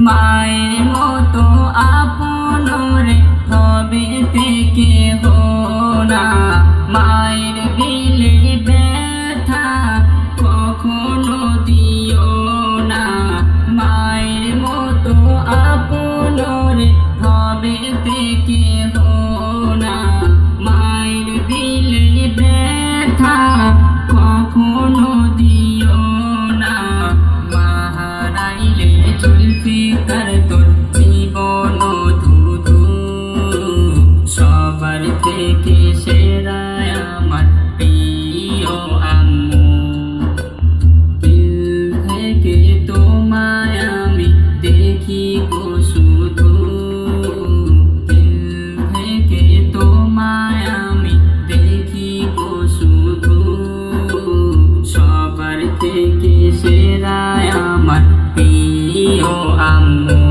মায়ের মতো আপন রে তবে থেকে হো না, মায়ের দিলে ব্যথা কখনো দিও না। মায়ের মতো আপন রে তবে থেকে হো না, মায়ের দিলে ব্যথা কখনো দিও না। মা হারাইলে চলবে তার তোর জীবন ধুধু, সবার থেকে সেরা আমার প্রিয় আম্মু। দিল থেকে তোমায় আমি দেখি গো শুধু, দিল থেকে তোমায় আমি দেখি গো শুধু, সবার থেকে সেরা আমার প্রিয় আম্মু।